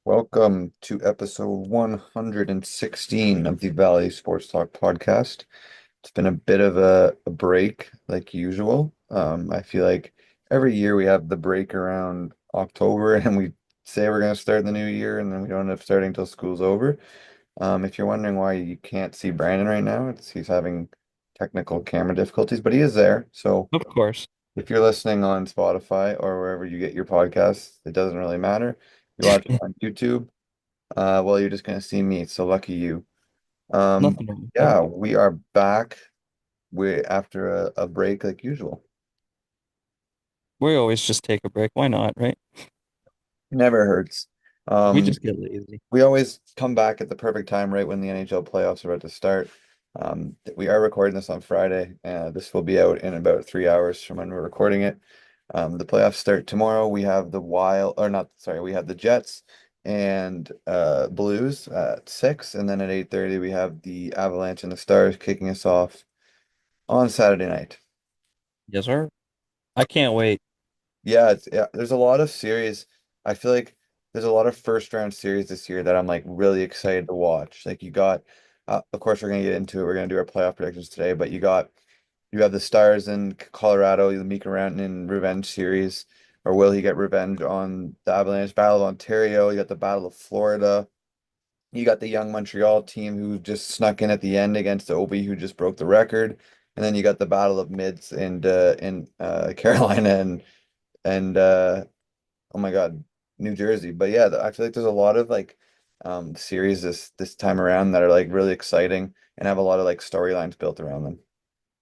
Welcome to episode 116 of the Valley Sports Talk podcast. It's been a bit of a break, like usual. I feel like every year we have the break around October and we say we're going to start the new year and then we don't end up starting until school's over. If you're wondering why you can't see Brandon right now, he's having technical camera difficulties, but he is there. So Of course. if you're listening on Spotify or wherever you get your podcasts, it doesn't really matter. You watch it on YouTube. Well, you're just gonna see me, so lucky you. Um, Nothing wrong with that. yeah, we are back. We after a break like usual. We always just take a break. Why not, right? Never hurts. We Um, just get lazy. we always come back at the perfect time, right when the NHL playoffs are about to start. We are recording this on Friday. This will be out in about 3 hours from when we're recording it. The playoffs start tomorrow. We have the Wild, or not, sorry, we have the Jets and Blues at 6, and then at 8:30 we have the Avalanche and the Stars kicking us off on Saturday night. Yes, sir. I can't wait. Yeah, there's a lot of series. I feel like there's a lot of first round series this year that I'm like really excited to watch. Like you got, of course we're gonna get into it. We're gonna do our playoff predictions today, but you have the Stars in Colorado, the Mika Rantanen revenge series, or will he get revenge on the Avalanche? Battle of Ontario. You got the Battle of Florida. You got the young Montreal team who just snuck in at the end against the Obi, who just broke the record. And then you got the Battle of Mids in Carolina and oh my God, New Jersey. But yeah, I feel like there's a lot of like series this time around that are like really exciting and have a lot of like storylines built around them.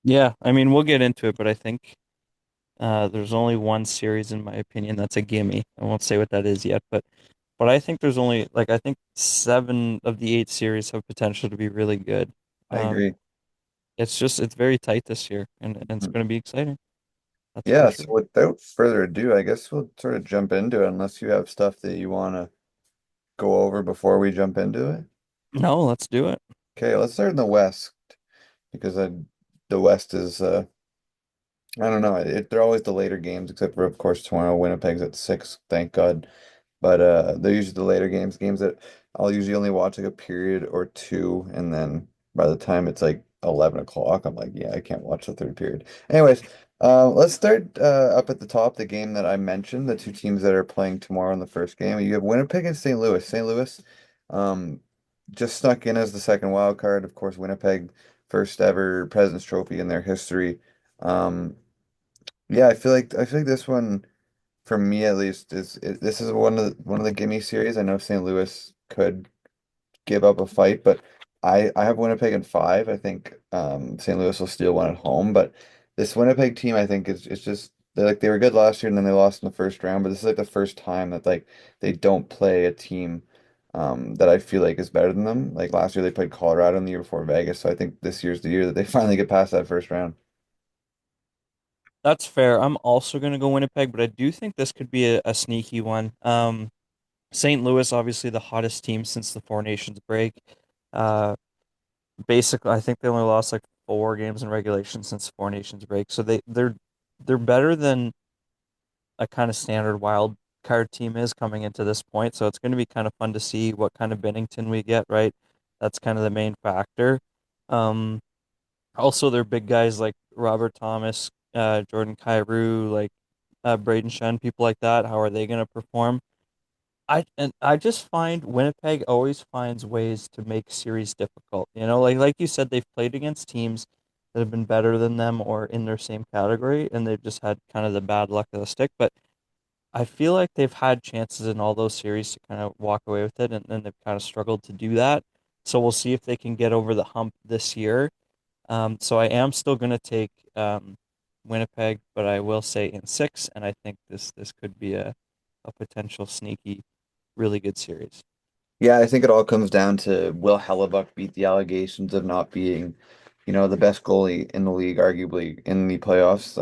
Yeah, I mean, we'll get into it, but I think there's only one series, in my opinion, that's a gimme. I won't say what that is yet, but I think there's only like I think seven of the eight series have potential to be really good. I Um, agree. it's very tight this year, and it's Mhm. going to be exciting. That's for Yeah, sure. so without further ado, I guess we'll sort of jump into it unless you have stuff that you want to go over before we jump into it. No, let's do it. Okay, let's start in the West because the West is I don't know. They're always the later games, except for of course tomorrow. Winnipeg's at 6, thank God. But they're usually the later games that I'll usually only watch like a period or two, and then by the time it's like 11 o'clock, I'm like, yeah, I can't watch the third period. Anyways, let's start up at the top. The game that I mentioned, the two teams that are playing tomorrow in the first game. You have Winnipeg and St. Louis. St. Louis, um, just snuck in as the second wild card. Of course, Winnipeg, first ever President's Trophy in their history. Um, yeah, I feel like this one, for me at least, this is one of the gimme series. I know St. Louis could give up a fight, but I have Winnipeg in 5. I think St. Louis will steal one at home, but this Winnipeg team, I think is just they were good last year and then they lost in the first round, but this is like the first time that like they don't play a team that I feel like is better than them. Like last year they played Colorado and the year before Vegas, so I think this year's the year that they finally get past that first round. That's fair. I'm also going to go Winnipeg, but I do think this could be a sneaky one. St. Louis, obviously the hottest team since the Four Nations break. Uh, Basically, I think they only lost like four games in regulation since the Four Nations break, so they're better than a kind of standard wild card team is coming into this point. So it's going to be kind of fun to see what kind of Bennington we get. Right, that's kind of the main factor. Um, Also, they're big guys like Robert Thomas, Jordan Kyrou, like Braden Shen, people like that. How are they going to perform? I just find Winnipeg always finds ways to make series difficult. Like you said, they've played against teams that have been better than them or in their same category, and they've just had kind of the bad luck of the stick. But I feel like they've had chances in all those series to kind of walk away with it, and they've kind of struggled to do that. So we'll see if they can get over the hump this year. So I am still going to take Winnipeg, but I will say in 6, and I think this could be a potential sneaky, really good series. Yeah, I think it all comes down to will Hellebuck beat the allegations of not being, the best goalie in the league, arguably in the playoffs.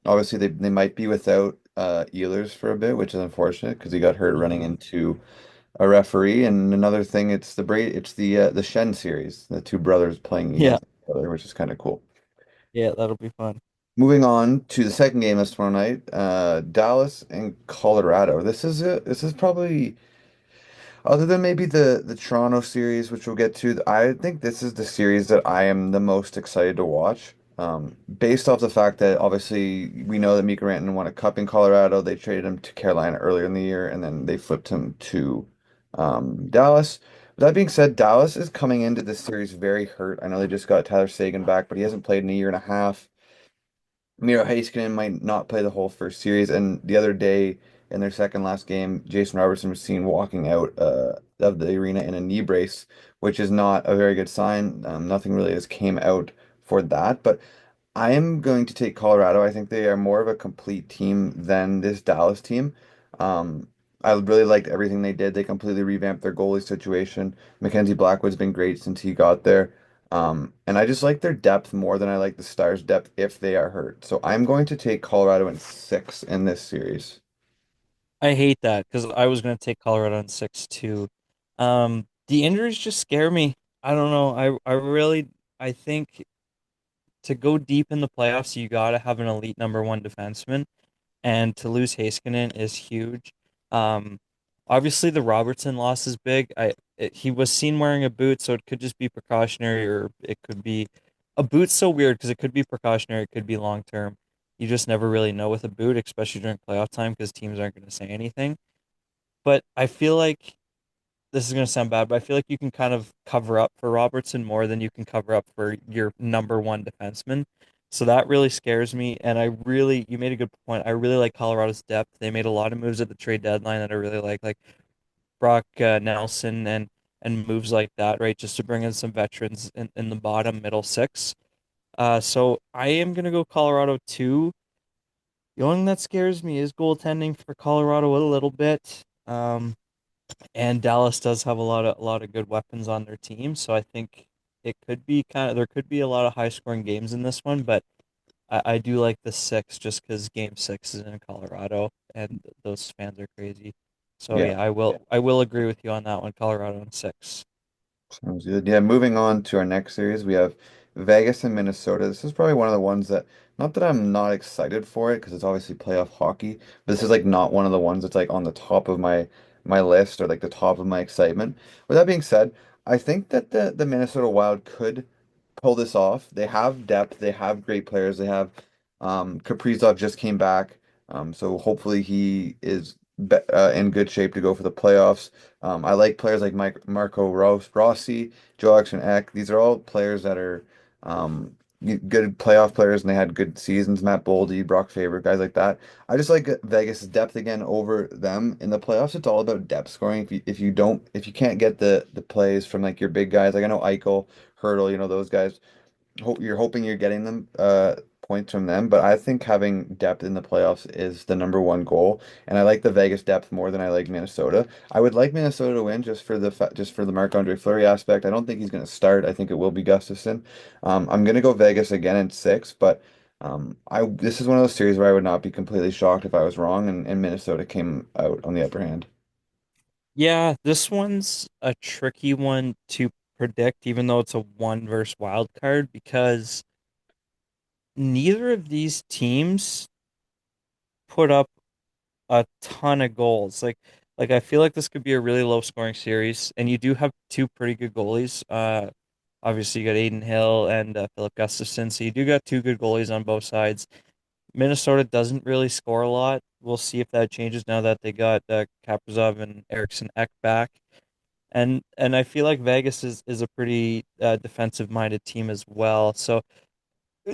Obviously they might be without Ehlers for a bit, which is unfortunate because he got hurt running Mhm. into a referee. And another thing, it's the Shen series, the two brothers playing Yeah, against each other, which is kind of cool. yeah, that'll be fun. Moving on to the second game that's tomorrow night, Dallas and Colorado. This is probably. Other than maybe the Toronto series, which we'll get to, I think this is the series that I am the most excited to watch. Based off the fact that obviously we know that Mika Rantanen won a cup in Colorado. They traded him to Carolina earlier in the year, and then they flipped him to Dallas. That being said, Dallas is coming into this series very hurt. I know they just got Tyler Seguin back, but he hasn't played in a year and a half. Miro Heiskanen might not play the whole first series, and the other day in their second last game, Jason Robertson was seen walking out of the arena in a knee brace, which is not a very good sign. Nothing really has came out for that, but I am going to take Colorado. I think they are more of a complete team than this Dallas team. Um, I really liked everything they did. They completely revamped their goalie situation. Mackenzie Blackwood's been great since he got there. And I just like their depth more than I like the Stars' depth if they are hurt. So I'm going to take Colorado in six in this series. I hate that because I was going to take Colorado in 6-2. The injuries just scare me. I don't know. I really I think to go deep in the playoffs, you got to have an elite number one defenseman, and to lose Heiskanen is huge. Um, Obviously the Robertson loss is big. He was seen wearing a boot, so it could just be precautionary, or it could be a boot's so weird because it could be precautionary, it could be long term. You just never really know with a boot, especially during playoff time, because teams aren't going to say anything. But I feel like this is going to sound bad, but I feel like you can kind of cover up for Robertson more than you can cover up for your number one defenseman. So that really scares me. And you made a good point. I really like Colorado's depth. They made a lot of moves at the trade deadline that I really like Brock Nelson and moves like that, right? Just to bring in some veterans in the bottom middle six. So I am going to go Colorado too. The only thing that scares me is goaltending for Colorado a little bit. And Dallas does have a lot of good weapons on their team, so I think it could be there could be a lot of high scoring games in this one, but I do like the six just because game six is in Colorado and those fans are crazy. So Yeah. yeah, I will agree with you on that one, Colorado in six. Sounds good. Yeah, moving on to our next series, we have Vegas and Minnesota. This is probably one of the ones that, not that I'm not excited for it, because it's obviously playoff hockey, but this is like not one of the ones that's like on the top of my list or like the top of my excitement. With that being said, I think that the Minnesota Wild could pull this off. They have depth, they have great players, they have Kaprizov just came back, so hopefully he is in good shape to go for the playoffs. I like players like Marco Rossi, Joe Eriksson Ek. These are all players that are good playoff players and they had good seasons. Matt Boldy, Brock Faber, guys like that. I just like Vegas' depth again over them in the playoffs. It's all about depth scoring. If you can't get the plays from like your big guys, like I know Eichel, Hurdle, those guys you're hoping you're getting them points from them, but I think having depth in the playoffs is the number one goal, and I like the Vegas depth more than I like Minnesota. I would like Minnesota to win just for the Marc-Andre Fleury aspect. I don't think he's going to start. I think it will be Gustafsson. I'm going to go Vegas again in six, but I this is one of those series where I would not be completely shocked if I was wrong and Minnesota came out on the upper hand. Yeah, this one's a tricky one to predict, even though it's a one versus wild card, because neither of these teams put up a ton of goals. Like I feel like this could be a really low scoring series, and you do have two pretty good goalies. Obviously you got Aiden Hill and Philip Gustafson, so you do got two good goalies on both sides. Minnesota doesn't really score a lot. We'll see if that changes now that they got Kaprizov and Eriksson Ek back. And I feel like Vegas is a pretty defensive minded team as well. So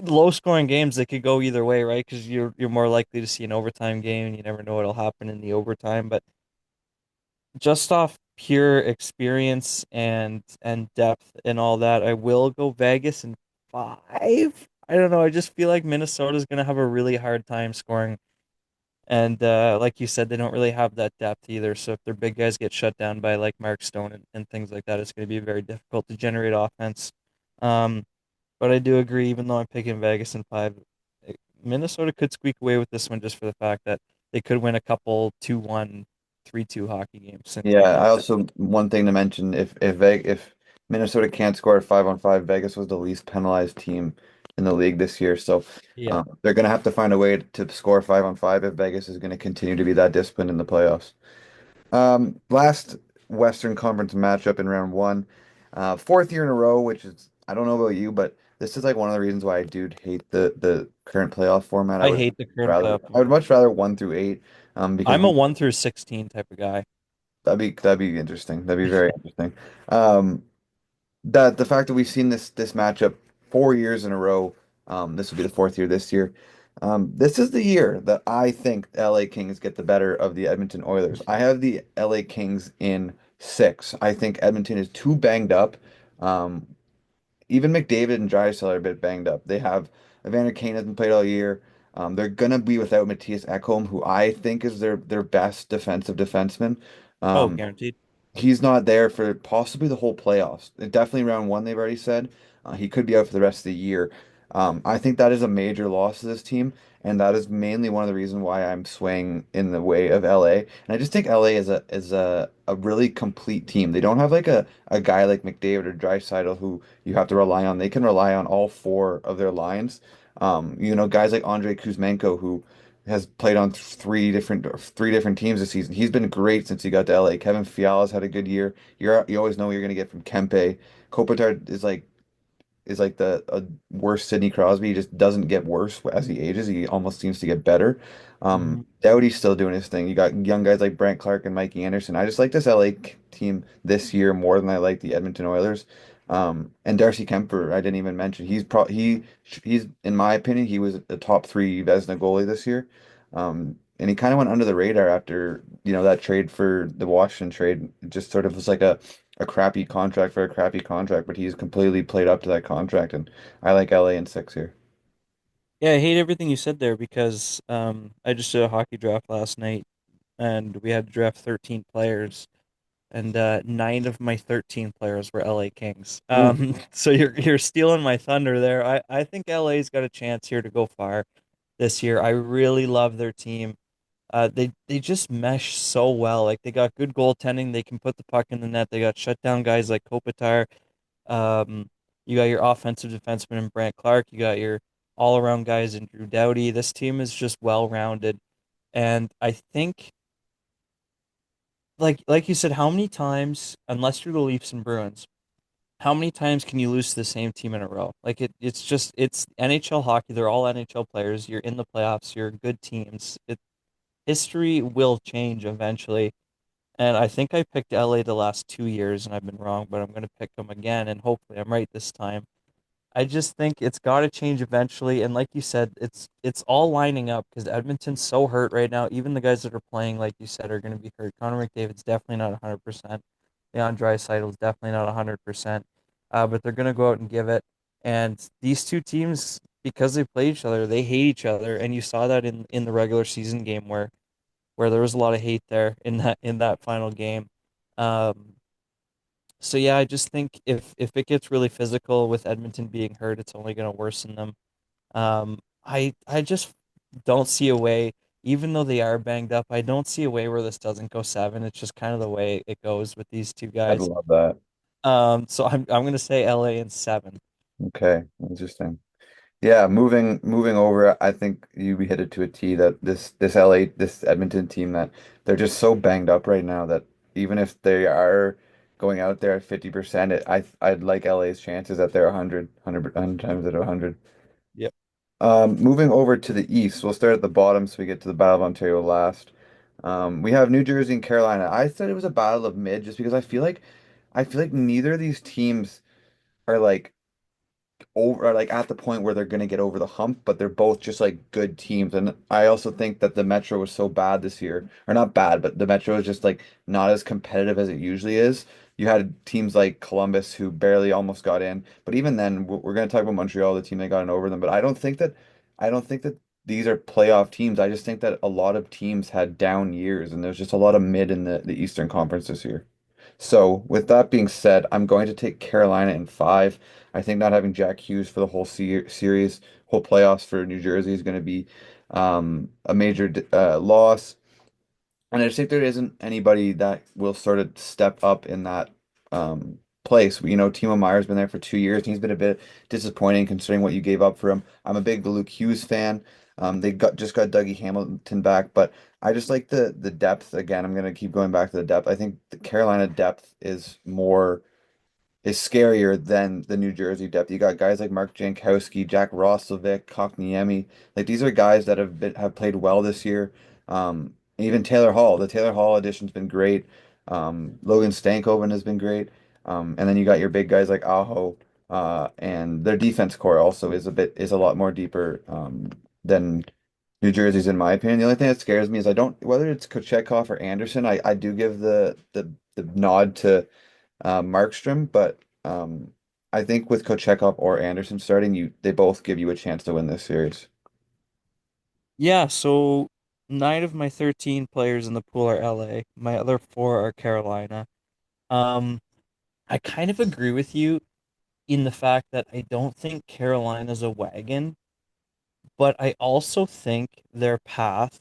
low scoring games they could go either way, right? Because you're more likely to see an overtime game, and you never know what'll happen in the overtime. But just off pure experience and depth and all that, I will go Vegas in five. I don't know. I just feel like Minnesota's gonna have a really hard time scoring. And like you said, they don't really have that depth either. So if their big guys get shut down by like Mark Stone and things like that, it's going to be very difficult to generate offense. Um, but I do agree, even though I'm picking Vegas in five, Minnesota could squeak away with this one just for the fact that they could win a couple 2-1, 3-2 hockey games and Yeah, take it. I also one thing to mention if Minnesota can't score at 5-on-5, Vegas was the least penalized team in the league this year. So Yeah. they're going to have to find a way to score 5-on-5 if Vegas is going to continue to be that disciplined in the playoffs. Last Western Conference matchup in round one. Fourth year in a row, which is, I don't know about you, but this is like one of the reasons why I do hate the current playoff format. I hate the current playoff I would format. much rather 1 through 8, because I'm a we 1 through 16 type of guy. that'd be interesting. That'd be very interesting. Um, that the fact that we've seen this matchup 4 years in a row, this will be the fourth year this year. This is the year that I think LA Kings get the better of the Edmonton Oilers. I have the LA Kings in 6. I think Edmonton is too banged up. Um, Even McDavid and Draisaitl are a bit banged up. They have Evander Kane hasn't played all year. They're gonna be without Matthias Ekholm, who I think is their best defensive defenseman. Oh, Um, guaranteed. He's not there for possibly the whole playoffs. Definitely round one, they've already said. He could be out for the rest of the year. I think that is a major loss to this team, and that is mainly one of the reasons why I'm swaying in the way of LA. And I just think LA is a really complete team. They don't have like a guy like McDavid or Draisaitl who you have to rely on. They can rely on all four of their lines. Guys like Andrei Kuzmenko who has played on three different teams this season. He's been great since he got to LA. Kevin Fiala's had a good year. You always know what you're gonna get from Kempe. Kopitar is like the a worse Sidney Crosby. He just doesn't get worse as he ages. He almost seems to get better. Mhm. Doughty's still doing his thing. You got young guys like Brent Clark and Mikey Anderson. I just like this LA team this year more than I like the Edmonton Oilers. And Darcy Kemper, I didn't even mention. He's in my opinion, he was a top three Vezina goalie this year. And he kind of went under the radar after, that trade for the Washington trade. It just sort of was like a crappy contract for a crappy contract, but he's completely played up to that contract, and I like LA in 6 here. Yeah, I hate everything you said there because I just did a hockey draft last night and we had to draft 13 players and 9 of my 13 players were LA Kings. Ooh, So you're stealing my thunder there. I think LA's got a chance here to go far this year. I really love their team. They just mesh so well. Like they got good goaltending. They can put the puck in the net. They got shut down guys like Kopitar. Um, you got your offensive defenseman in Brant Clark. You got your all around guys in Drew Doughty. This team is just well rounded. And I think like you said, how many times, unless you're the Leafs and Bruins, how many times can you lose to the same team in a row? Like it's NHL hockey. They're all NHL players. You're in the playoffs. You're good teams. History will change eventually. And I think I picked LA the last 2 years and I've been wrong, but I'm going to pick them again and hopefully I'm right this time. I just think it's got to change eventually. And like you said, it's all lining up because Edmonton's so hurt right now. Even the guys that are playing, like you said, are going to be hurt. Connor McDavid's definitely not 100%. Leon Draisaitl's definitely not 100%. But they're going to go out and give it. And these two teams, because they play each other, they hate each other. And you saw that in the regular season game where there was a lot of hate there in that final game. Um, so yeah, I just think if it gets really physical with Edmonton being hurt, it's only going to worsen them. I just don't see a way, even though they are banged up, I don't see a way where this doesn't go 7. It's just kind of the way it goes with these two I'd guys. love that. So I'm going to say LA in 7. Okay, interesting. Yeah, moving over, I think you hit it to a T that this Edmonton team that they're just so banged up right now that even if they are going out there at 50%, I'd like LA's chances that they're 100 times at 100. Yep. Moving over to the East, we'll start at the bottom so we get to the Battle of Ontario last. We have New Jersey and Carolina. I said it was a battle of mid just because I feel like neither of these teams are like over are like at the point where they're going to get over the hump, but they're both just like good teams. And I also think that the Metro was so bad this year, or not bad, but the Metro is just like not as competitive as it usually is. You had teams like Columbus who barely almost got in, but even then, we're going to talk about Montreal, the team that got in over them. But I don't think that these are playoff teams. I just think that a lot of teams had down years, and there's just a lot of mid in the Eastern Conference this year. So, with that being said, I'm going to take Carolina in 5. I think not having Jack Hughes for the whole series, whole playoffs for New Jersey is going to be a major loss. And I just think there isn't anybody that will sort of step up in that place. Timo Meyer's been there for 2 years, and he's been a bit disappointing considering what you gave up for him. I'm a big Luke Hughes fan. They just got Dougie Hamilton back, but I just like the depth. Again, I'm gonna keep going back to the depth. I think the Carolina depth is scarier than the New Jersey depth. You got guys like Mark Jankowski, Jack Roslovic, Kotkaniemi. Like these are guys that have played well this year. Even Taylor Hall. The Taylor Hall addition's been great. Logan Stankoven has been great. And then you got your big guys like Aho. And their defense core also is a lot more deeper than New Jersey's in my opinion. The only thing that scares me is I don't whether it's Kochetkov or Anderson. I do give the nod to Markstrom, but I think with Kochetkov or Anderson starting, they both give you a chance to win this series. Yeah, so 9 of my 13 players in the pool are LA. My other four are Carolina. Um, I kind of agree with you in the fact that I don't think Carolina's a wagon, but I also think their path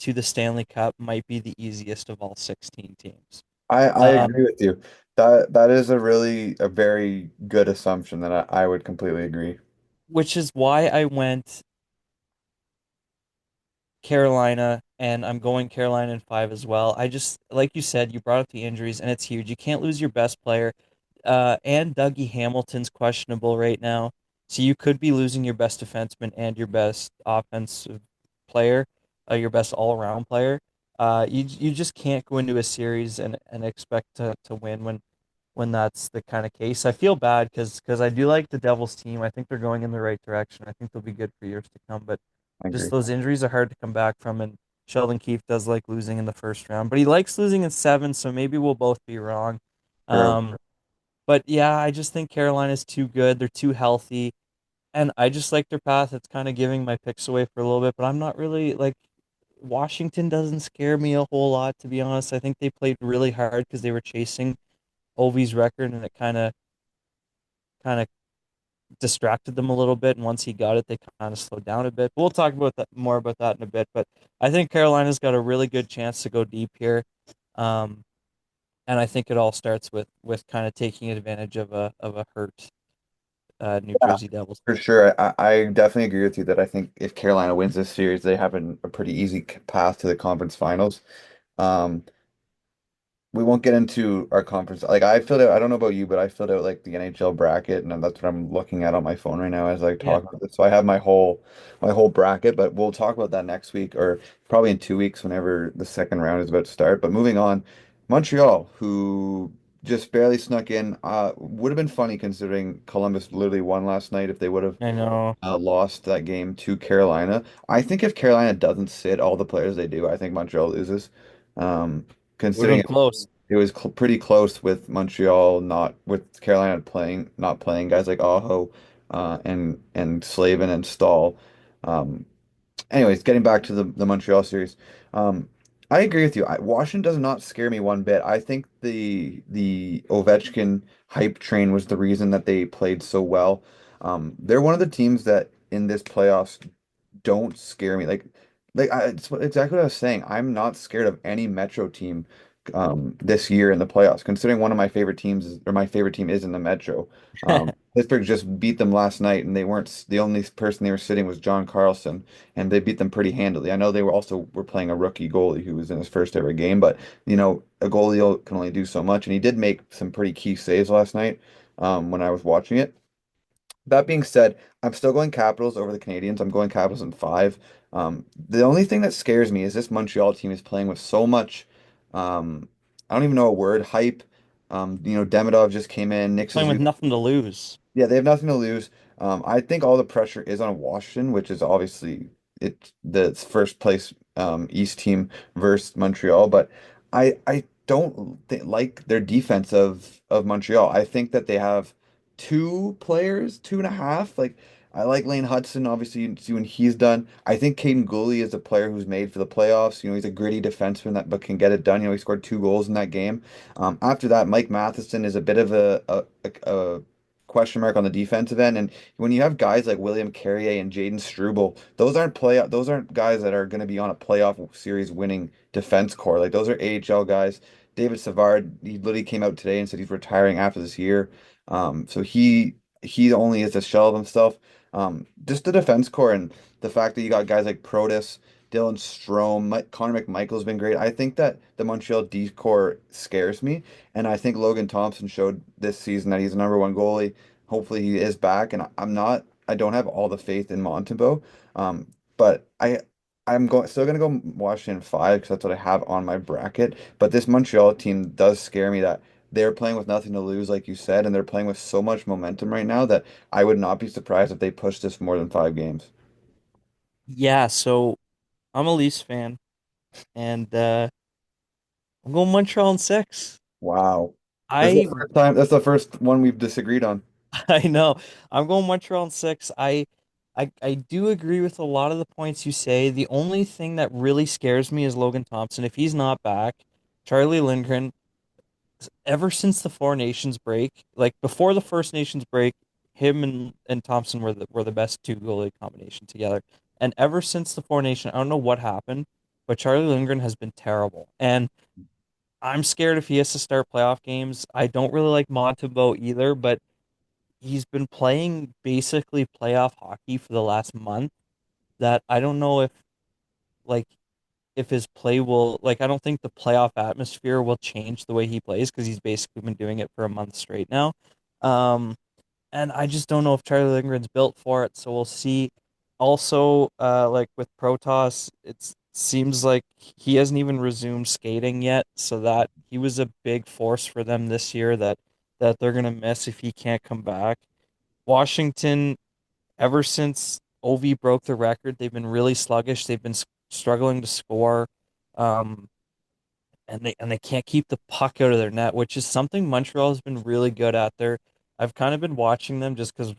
to the Stanley Cup might be the easiest of all 16 teams. I agree Um, with you. That is a very good assumption that I would completely agree. which is why I went Carolina, and I'm going Carolina in five as well. I just, like you said, you brought up the injuries, and it's huge. You can't lose your best player. And Dougie Hamilton's questionable right now. So you could be losing your best defenseman and your best offensive player, your best all-around player. You just can't go into a series and expect to win when that's the kind of case. I feel bad because I do like the Devils team. I think they're going in the right direction. I think they'll be good for years to come. But I just agree. those injuries are hard to come back from. And Sheldon Keefe does like losing in the first round, but he likes losing in seven. So maybe we'll both be wrong. True. Um, but yeah, I just think Carolina's too good. They're too healthy. And I just like their path. It's kind of giving my picks away for a little bit, but I'm not really like Washington doesn't scare me a whole lot, to be honest. I think they played really hard because they were chasing Ovi's record and it kind of distracted them a little bit. And once he got it, they kind of slowed down a bit. But we'll talk about that more about that in a bit. But I think Carolina's got a really good chance to go deep here. Um, and I think it all starts with kind of taking advantage of a hurt New Yeah, Jersey Devils for team. sure. I definitely agree with you that I think if Carolina wins this series, they have a pretty easy path to the conference finals. Um, we won't get into our conference. Like I filled out, I don't know about you, but I filled out like the NHL bracket, and that's what I'm looking at on my phone right now as I Yeah, talk about this. So I have my whole bracket, but we'll talk about that next week or probably in 2 weeks whenever the second round is about to start. But moving on, Montreal, who just barely snuck in, would have been funny considering Columbus literally won last night if they would have I know. lost that game to Carolina. I think if Carolina doesn't sit all the players they do, I think Montreal loses. Um, Would have considering been close. it was pretty close with Montreal not with Carolina not playing guys like Aho and Slavin and Stahl. Um, Anyways, getting back to the Montreal series, um, I agree with you. Washington does not scare me one bit. I think the Ovechkin hype train was the reason that they played so well. They're one of the teams that in this playoffs don't scare me. It's exactly what I was saying. I'm not scared of any Metro team this year in the playoffs, considering one of my favorite teams or my favorite team is in the Metro. Pittsburgh just beat them last night, and they weren't the only person they were sitting was John Carlson, and they beat them pretty handily. I know they were playing a rookie goalie who was in his first ever game, but a goalie can only do so much, and he did make some pretty key saves last night when I was watching it. That being said, I'm still going Capitals over the Canadians. I'm going Capitals in five. The only thing that scares me is this Montreal team is playing with so much, um, I don't even know a word, hype. Demidov just came in. Nick Playing with Suzuki. nothing to lose. Yeah, they have nothing to lose. I think all the pressure is on Washington, which is obviously the first place East team versus Montreal. But I don't like their defense of Montreal. I think that they have two players, two and a half. Like I like Lane Hudson, obviously you see when he's done. I think Caden Gooley is a player who's made for the playoffs. He's a gritty defenseman that but can get it done. He scored 2 goals in that game. After that, Mike Matheson is a bit of a question mark on the defensive end. And when you have guys like William Carrier and Jaden Struble, those aren't guys that are going to be on a playoff series winning defense core. Like those are AHL guys. David Savard, he literally came out today and said he's retiring after this year. So he only is a shell of himself. Just the defense core and the fact that you got guys like Protus, Dylan Strome, Connor McMichael's been great. I think that the Montreal D core scares me, and I think Logan Thompson showed this season that he's the number one goalie. Hopefully, he is back, and I'm not. I don't have all the faith in Montembeault, but I'm going still gonna go Washington 5 because that's what I have on my bracket. But this Montreal team does scare me that they're playing with nothing to lose, like you said, and they're playing with so much momentum right now that I would not be surprised if they push this more than 5 games. Yeah, so I'm a Leafs fan, and I'm going Montreal in six. Wow. This is I the first time, that's the first one we've disagreed on. I know. I'm going Montreal in six. I do agree with a lot of the points you say. The only thing that really scares me is Logan Thompson. If he's not back, Charlie Lindgren, ever since the Four Nations break, like before the First Nations break, him and Thompson were the best two goalie combination together. And ever since the Four Nation, I don't know what happened, but Charlie Lindgren has been terrible. And I'm scared if he has to start playoff games. I don't really like Montembeault either, but he's been playing basically playoff hockey for the last month that I don't know if like if his play will like I don't think the playoff atmosphere will change the way he plays because he's basically been doing it for a month straight now. Um and I just don't know if Charlie Lindgren's built for it, so we'll see. Also, like with Protoss, it seems like he hasn't even resumed skating yet, so that he was a big force for them this year that they're gonna miss if he can't come back. Washington, ever since Ovi broke the record, they've been really sluggish. They've been struggling to score, um, and they can't keep the puck out of their net, which is something Montreal has been really good at. I've kind of been watching them just because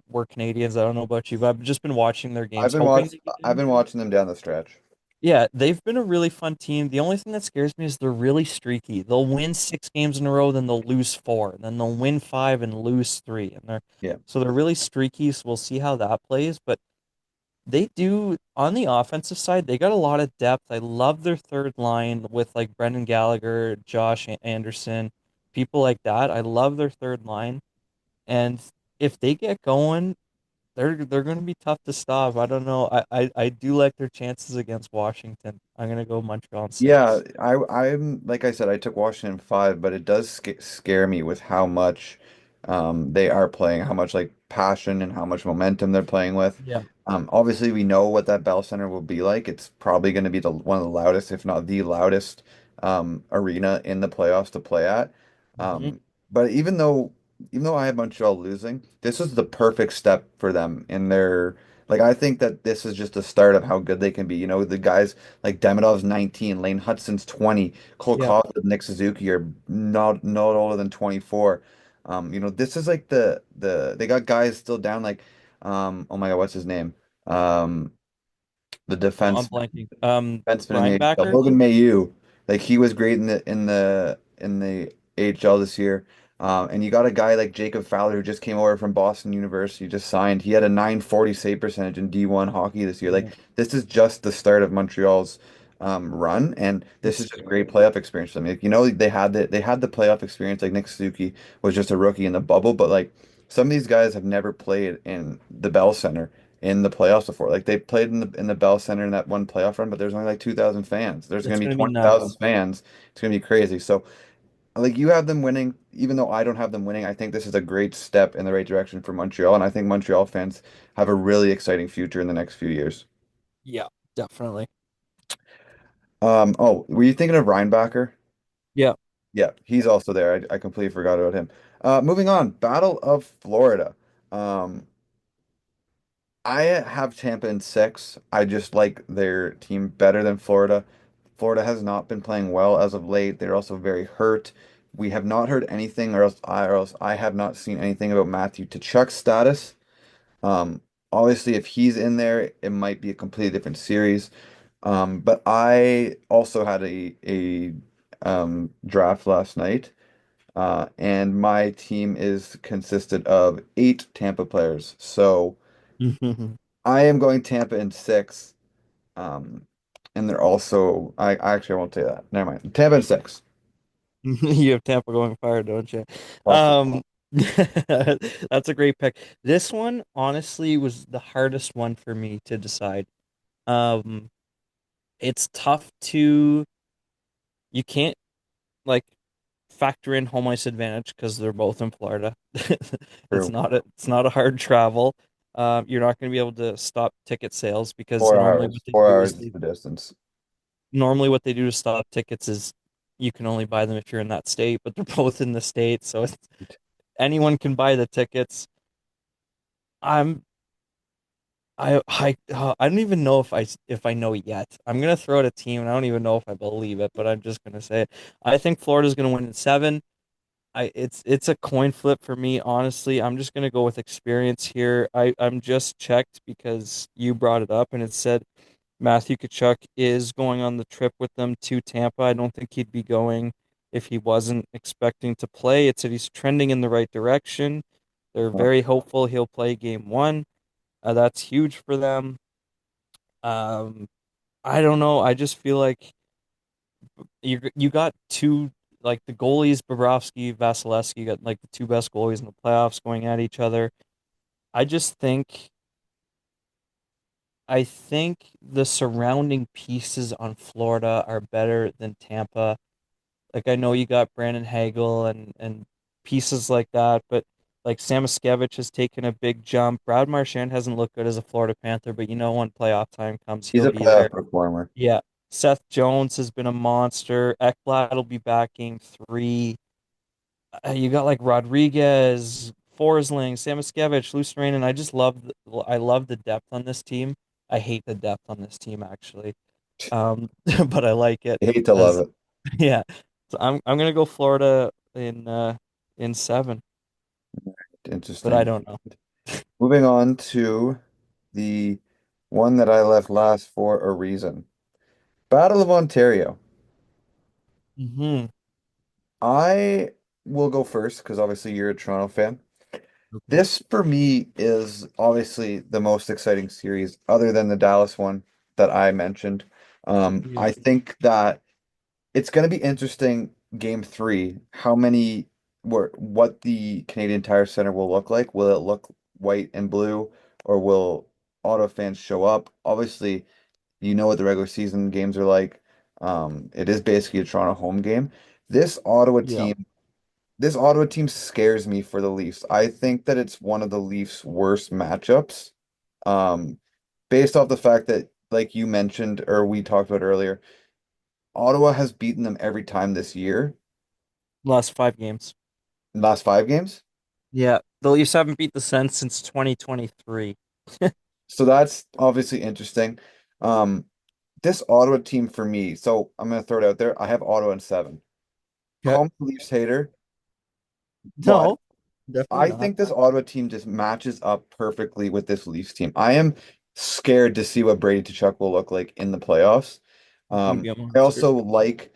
we're Canadians. I don't know about you, but I've just been watching their I've games, been hoping watch they get I've in. been watching them down the stretch. Yeah, they've been a really fun team. The only thing that scares me is they're really streaky. They'll win 6 games in a row, then they'll lose four, and then they'll win five and lose three, and Yeah. they're really streaky. So we'll see how that plays. But they do on the offensive side, they got a lot of depth. I love their third line with like Brendan Gallagher, Anderson, people like that. I love their third line. And if they get going, they're going to be tough to stop. I don't know. I do like their chances against Washington. I'm going to go Montreal in Yeah, six. I'm like I said, I took Washington 5, but it does scare me with how much they are playing, how much like passion and how much momentum they're playing with. Yeah. Obviously we know what that Bell Center will be like. It's probably going to be the one of the loudest, if not the loudest, arena in the playoffs to play at. Mhm. But even though I have Montreal losing, this is the perfect step for them in their like I think that this is just the start of how good they can be. You know, the guys like Demidov's 19, Lane Hutson's 20, Cole Yeah. Caulfield, Nick Suzuki are not older than 24. This is like they got guys still down like oh my God, what's his name? Um the Oh, I'm defense blanking. defenseman in the AHL. Reinbacker? Logan Mailloux, like he was great in the AHL this year. And you got a guy like Jacob Fowler who just came over from Boston University, just signed. He had a 940 save percentage in D1 hockey this year. Like Yeah. this is just the start of Montreal's run, and this It's is just great scary. playoff experience for them. Like, they had the playoff experience. Like Nick Suzuki was just a rookie in the bubble, but like some of these guys have never played in the Bell Center in the playoffs before. Like they played in the Bell Center in that one playoff run, but there's only like 2,000 fans. There's It's gonna be going to be 20,000 nuts. fans. It's gonna be crazy. So like you have them winning, even though I don't have them winning. I think this is a great step in the right direction for Montreal, and I think Montreal fans have a really exciting future in the next few years. Yeah, definitely. Oh, were you thinking of Reinbacher? Yeah. Yeah, he's also there. I completely forgot about him. Moving on, Battle of Florida. Um, I have Tampa in 6. I just like their team better than Florida. Florida has not been playing well as of late. They're also very hurt. We have not heard anything, or else I have not seen anything about Matthew Tkachuk's status. Um, Obviously, if he's in there, it might be a completely different series. But I also had a draft last night, and my team is consisted of 8 Tampa players. So I am going Tampa in 6. Um, and they're also I actually I won't say that. Never mind. Tampa in 6. You have Tampa going fire, don't you? Boston. That's a great pick. This one honestly was the hardest one for me to decide. Um, it's tough to you can't like factor in home ice advantage because they're both in Florida. True. It's not a hard travel. You're not going to be able to stop ticket sales because 4 hours. 4 hours is the distance. normally what they do to stop tickets is you can only buy them if you're in that state, but they're both in the state, so anyone can buy the tickets. I'm I don't even know if I know yet. I'm gonna throw out a team, and I don't even know if I believe it, but I'm just gonna say it. I think Florida's gonna win in seven. It's a coin flip for me, honestly. I'm just gonna go with experience here. I'm just checked because you brought it up, and it said Matthew Tkachuk is going on the trip with them to Tampa. I don't think he'd be going if he wasn't expecting to play. It said he's trending in the right direction. They're Well, very hopeful he'll play game one. That's huge for them. Um, I don't know. I just feel like you got two like the goalies, Bobrovsky, Vasilevsky, you got like the two best goalies in the playoffs going at each other. I just think I think the surrounding pieces on Florida are better than Tampa. Like I know you got Brandon Hagel and pieces like that, but like Samoskevich has taken a big jump. Brad Marchand hasn't looked good as a Florida Panther, but you know when playoff time comes, he's he'll a be there. playoff performer. Yeah. Seth Jones has been a monster. Ekblad will be back game three. You got like Rodriguez, Forsling, Samoskevich, Lucic. I love the depth on this team. I hate the depth on this team actually. But I like it I hate to love as it. yeah. So I'm gonna go Florida in seven, but I Interesting. don't know. Moving on to the one that I left last for a reason. Battle of Ontario. Hmm. I will go first because obviously you're a Toronto fan. Okay. This for me is obviously the most exciting series other than the Dallas one that I mentioned. Yeah. I think that it's going to be interesting game three, what the Canadian Tire Center will look like. Will it look white and blue or will auto fans show up? Obviously, you know what the regular season games are like. It is basically a Toronto home game. This Ottawa Yeah. team this Ottawa team scares me for the Leafs. I think that it's one of the Leafs' worst matchups. Um, based off the fact that, like you mentioned, or we talked about earlier, Ottawa has beaten them every time this year. Last five games. Last 5 games. Yeah. The Leafs haven't beat the Sens since 2023. So that's obviously interesting. Um, this Ottawa team for me, so I'm gonna throw it out there. I have Ottawa in seven. Okay. Call me a Leafs hater, but No, definitely I not. think this Ottawa team just matches up perfectly with this Leafs team. I am scared to see what Brady Tkachuk will look like in the playoffs. It's gonna be a I monster. also like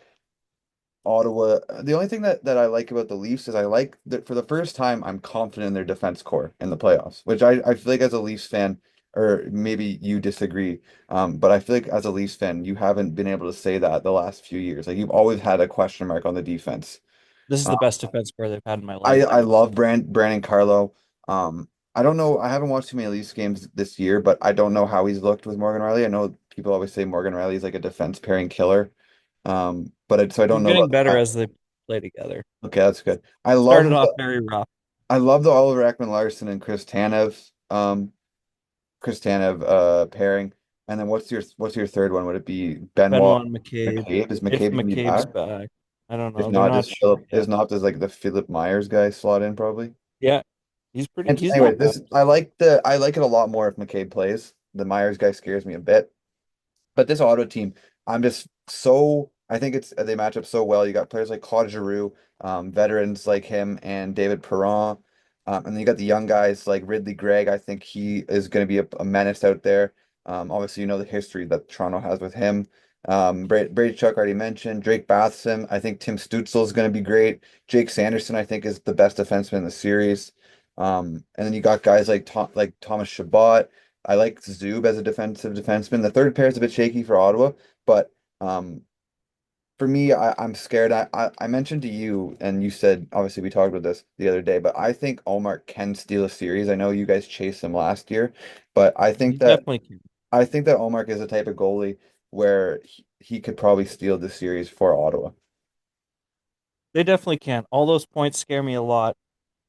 Ottawa. The only thing that I like about the Leafs is I like that for the first time I'm confident in their defense core in the playoffs, which I feel like as a Leafs fan, or maybe you disagree, but I feel like as a Leafs fan, you haven't been able to say that the last few years. Like you've always had a question mark on the defense. This is Uh, the best defense score they've had in my I life. I love Brandon Carlo. I don't know. I haven't watched too many Leafs games this year, but I don't know how he's looked with Morgan Riley. I know people always say Morgan Riley is like a defense pairing killer. So I don't He's know getting about better that. as they play together. Okay, that's good. Started off very rough. I love the Oliver Ekman-Larsson and Chris Tanev pairing. And then what's your third one? Would it be Benoit Benoit and McCabe. McCabe? Is If McCabe gonna be McCabe's back? back, I don't If know. They're not, not sure yet. does like the Philip Myers guy slot in probably? Yeah, And he's anyway, not bad. this I like it a lot more if McCabe plays. The Myers guy scares me a bit. But this auto team, I'm just so I think it's they match up so well. You got players like Claude Giroux, veterans like him and David Perron. And then you got the young guys like Ridley Gregg. I think he is going to be a menace out there. Obviously, you know the history that Toronto has with him. Brady Chuck already mentioned. Drake Bathson. I think Tim Stützle is going to be great. Jake Sanderson, I think, is the best defenseman in the series. And then you got guys like Thomas Chabot. I like Zub as a defensive defenseman. The third pair is a bit shaky for Ottawa, but um, for me, I'm scared. I mentioned to you, and you said obviously we talked about this the other day, but I think Omar can steal a series. I know you guys chased him last year, but He definitely can. I think that Omar is the type of goalie where he could probably steal the series for Ottawa. They definitely can. All those points scare me a lot.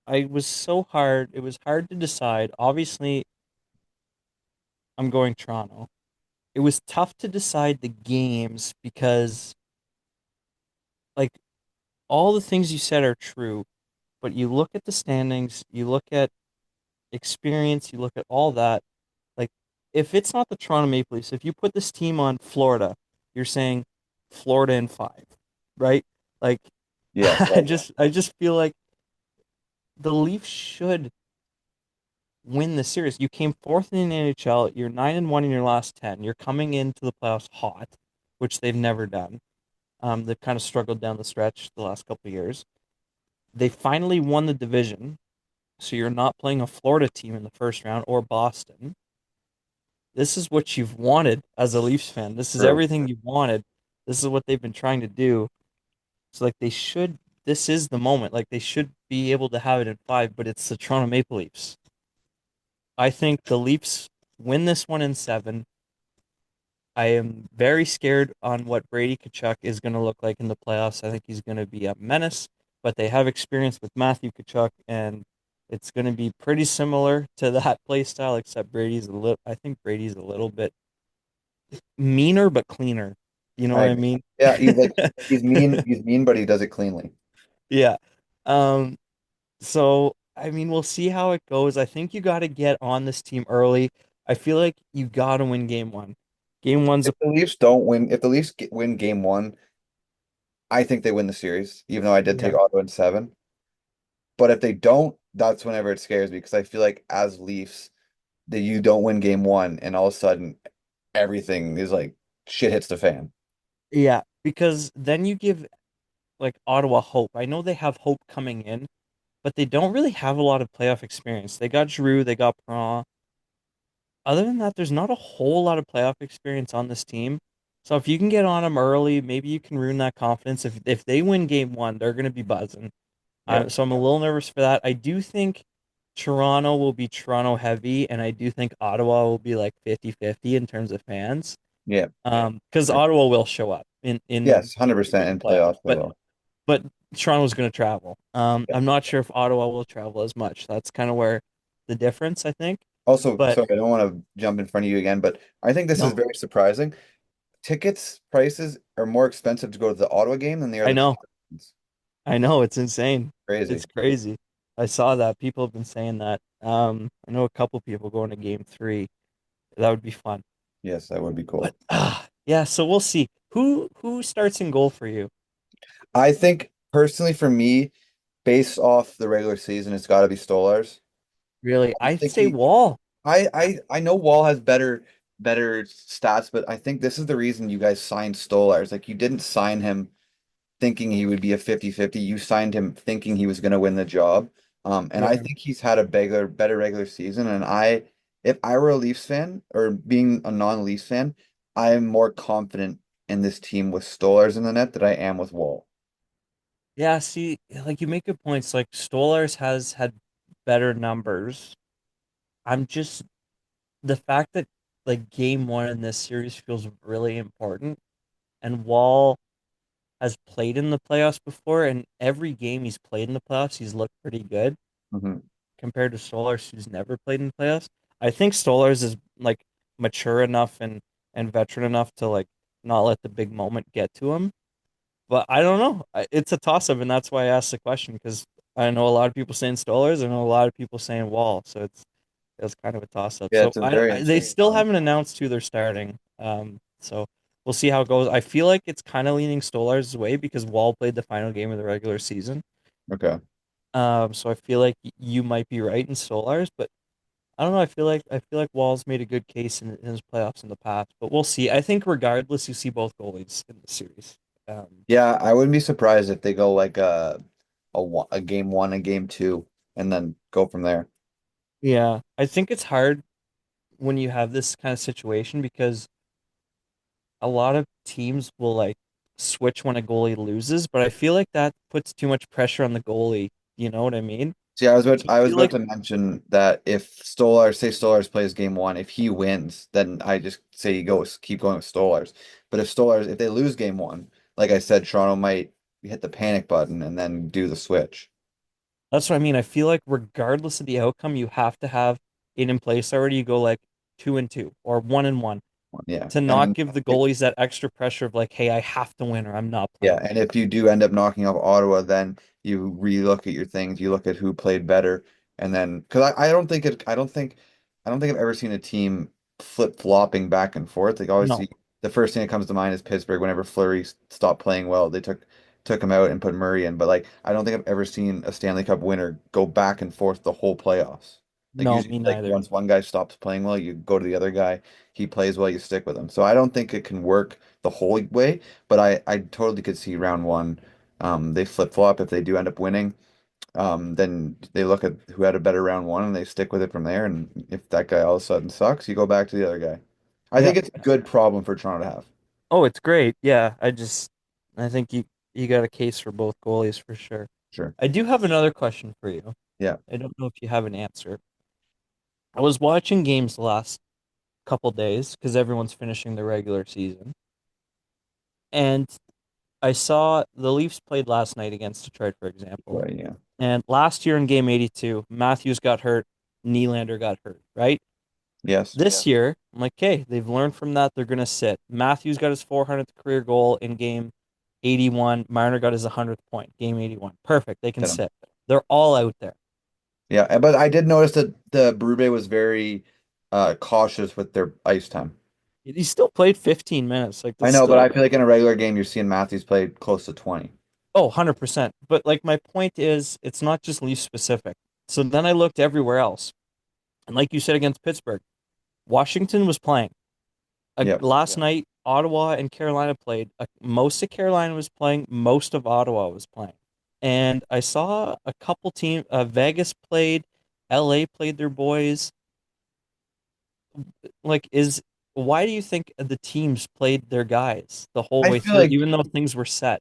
I was so hard. It was hard to decide. Obviously, I'm going Toronto. It was tough to decide the games because, like, all the things you said are true, but you look at the standings, you look at experience, you look at all that. Like, if it's not the Toronto Maple Leafs, if you put this team on Florida, you're saying Florida in five, right? Like, Yes, I just feel like the Leafs should win the series. You came fourth in the NHL. You're 9-1 in your last 10. You're coming into the playoffs hot, which they've never done. They've kind of struggled down the stretch the last couple of years. They finally won the division, so you're not playing a Florida team in the first round or Boston. This is what you've wanted as a Leafs fan. This is true. everything you wanted. This is what they've been trying to do. So like this is the moment. Like they should be able to have it in five, but it's the Toronto Maple Leafs. I think the Leafs win this one in seven. I am very scared on what Brady Tkachuk is going to look like in the playoffs. I think he's going to be a menace, but they have experience with Matthew Tkachuk, and it's going to be pretty similar to that play style, except Brady's a little. I think Brady's a little bit meaner but cleaner. You know I what I agree. mean? Yeah, he's mean, but he does it cleanly. Yeah. Um, so I mean, we'll see how it goes. I think you got to get on this team early. I feel like you got to win game one. Game one's a If the win game one, I think they win the series, even though I did take yeah. Ottawa in seven. But if they don't, that's whenever it scares me because I feel like as Leafs, that you don't win game one, and all of a sudden everything is like shit hits the fan. Yeah, because then you give like Ottawa hope. I know they have hope coming in, but they don't really have a lot of playoff experience. They got Giroux, they got Perron. Other than that, there's not a whole lot of playoff experience on this team. So if you can get on them early, maybe you can ruin that confidence. If they win game one, they're going to be buzzing. Yeah, So I'm a little nervous for that. I do think Toronto will be Toronto heavy, and I do think Ottawa will be like 50-50 in terms of fans. yeah. Because Ottawa will show up in Yes, game three 100% of the in playoffs, playoffs they will. but Toronto's going to travel. Yeah. I'm not sure if Ottawa will travel as much. That's kind of where the difference, I think. Also, But sorry, I don't want to jump in front of you again, but I think this is no, very surprising. Tickets prices are more expensive to go to the Ottawa game than they are I the know, Toronto games. I know, it's insane. Crazy. It's crazy. I saw that. People have been saying that. I know a couple people going to game three. That would be fun. Yes, that would be But cool. yeah, so we'll see. Who starts in goal for you? I think personally for me, based off the regular season, it's got to be Stolarz. Really? I I'd think say Wall. I know Wall has better stats, but I think this is the reason you guys signed Stolarz. Like you didn't sign him thinking he would be a 50-50. You signed him thinking he was going to win the job. And I Yeah. think he's had a better regular season. And if I were a Leafs fan or being a non-Leafs fan, I am more confident in this team with Stolarz in the net than I am with Wall. Yeah, see, like you make good points. Like Stolarz has had better numbers. I'm just the fact that like game one in this series feels really important, and Wall has played in the playoffs before, and every game he's played in the playoffs, he's looked pretty good Hmm. compared to Stolarz, who's never played in the playoffs. I think Stolarz is like mature enough and veteran enough to like not let the big moment get to him. But I don't know. It's a toss up, and that's why I asked the question because I know a lot of people saying Stolarz. I know a lot of people saying Wall, so it's kind of a toss up. Yeah, So it's a very they interesting still one. haven't announced who they're starting. So we'll see how it goes. I feel like it's kind of leaning Stolar's way because Wall played the final game of the regular season. Okay. So I feel like you might be right in Stolar's, but I don't know. I feel like Wall's made a good case in his playoffs in the past, but we'll see. I think regardless, you see both goalies in the series. Yeah, I wouldn't be surprised if they go like a game one, a game two, and then go from there. Yeah, I think it's hard when you have this kind of situation because a lot of teams will like switch when a goalie loses, but I feel like that puts too much pressure on the goalie. You know what I mean? See, So I I was feel about like to mention that if Stolar, say Stolarz plays game one, if he wins, then I just say he goes, keep going with Stolarz. But if Stolarz, if they lose game one, like I said, Toronto might hit the panic button and then do the switch. that's what I mean. I feel like regardless of the outcome, you have to have it in place already. You go like 2-2 or 1-1 Yeah. to not And give the if, goalies that extra pressure of like, hey, I have to win or I'm not yeah, playing. and if you do end up knocking off Ottawa, then you relook at your things, you look at who played better, and then because I don't think I've ever seen a team flip-flopping back and forth. Like No, obviously the first thing that comes to mind is Pittsburgh whenever Fleury stopped playing well, they took him out and put Murray in. But like I don't think I've ever seen a Stanley Cup winner go back and forth the whole playoffs. Like no, usually me like neither. once one guy stops playing well, you go to the other guy, he plays well, you stick with him. So I don't think it can work the whole way. But I totally could see round one. They flip-flop if they do end up winning. Then they look at who had a better round one and they stick with it from there. And if that guy all of a sudden sucks, you go back to the other guy. I Yeah. think it's a good problem for Toronto to have. Oh, it's great. Yeah, I think you got a case for both goalies for sure. Sure. I do have another question for you. Yeah. I don't know if you have an answer. I was watching games the last couple days because everyone's finishing the regular season, and I saw the Leafs played last night against Detroit, for example. Right, yeah. And last year in game 82, Matthews got hurt, Nylander got hurt, right? Yes. This year, I'm like, okay, they've learned from that. They're gonna sit. Matthews got his 400th career goal in game 81. Marner got his 100th point, game 81. Perfect. They can Get him. sit. They're all out there. Yeah, but I did notice that the Brube was very cautious with their ice time. He still played 15 minutes. Like I that's know, but still I feel like in a regular game you're seeing Matthews play close to 20. 100%. But like my point is, it's not just Leaf specific. So then I looked everywhere else, and like you said against Pittsburgh, Washington was playing. Yep. Last night, Ottawa and Carolina played. Most of Carolina was playing. Most of Ottawa was playing. And I saw a couple team. Vegas played. LA played their boys. Like, why do you think the teams played their guys the whole I way feel through, like even though things were set?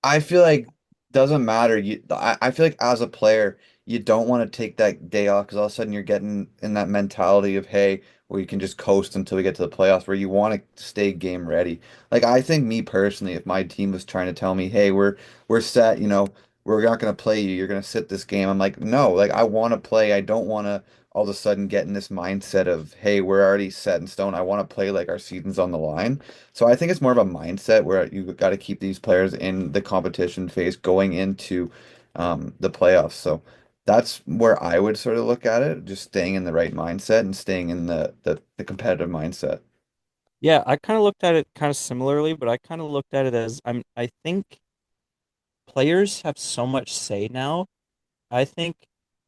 I feel like doesn't matter. I feel like as a player, you don't want to take that day off because all of a sudden you're getting in that mentality of, hey, we can just coast until we get to the playoffs where you want to stay game ready. Like I think me personally, if my team was trying to tell me, hey, we're set, we're not gonna play you, you're gonna sit this game. I'm like, no, like I want to play. I don't want to all of a sudden get in this mindset of, hey, we're already set in stone. I want to play like our season's on the line. So I think it's more of a mindset where you got to keep these players in the competition phase going into the playoffs. So that's where I would sort of look at it, just staying in the right mindset and staying in the competitive mindset. Yeah, I kind of looked at it kind of similarly, but I kind of looked at it as I think players have so much say now. I think,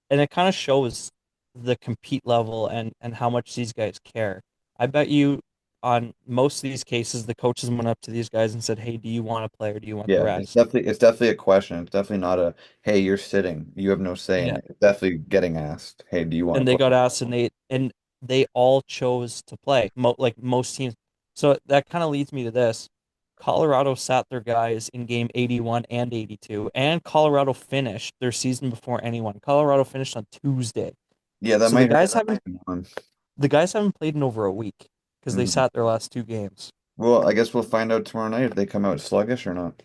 and it kind of shows the compete level and how much these guys care. I bet you on most of these cases, the coaches went up to these guys and said, "Hey, do you want to play or do you want the Yeah, rest?" it's definitely a question. It's definitely not a, hey, you're sitting, you have no say in Yeah, it. It's definitely getting asked, hey, do you want and to they got play? asked, and they all chose to play. Like most teams. So that kind of leads me to this. Colorado sat their guys in game 81 and 82, and Colorado finished their season before anyone. Colorado finished on Tuesday. Yeah, that So the might hurt guys haven't anyone. The guys haven't played in over a week because they Mhm. sat their last two games. Well, I guess we'll find out tomorrow night if they come out sluggish or not.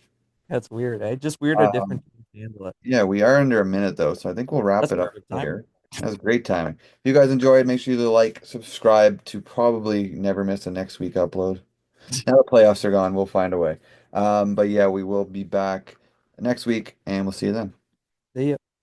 That's weird, eh? Just weird how Um, different teams handle it. Yeah, we are under a minute though, so I think we'll wrap That's it up perfect timing. here. That was great timing. If you guys enjoyed, make sure you like, subscribe to probably never miss a next week upload. Now the playoffs are gone, we'll find a way. But yeah, we will be back next week and we'll see you then. See ya.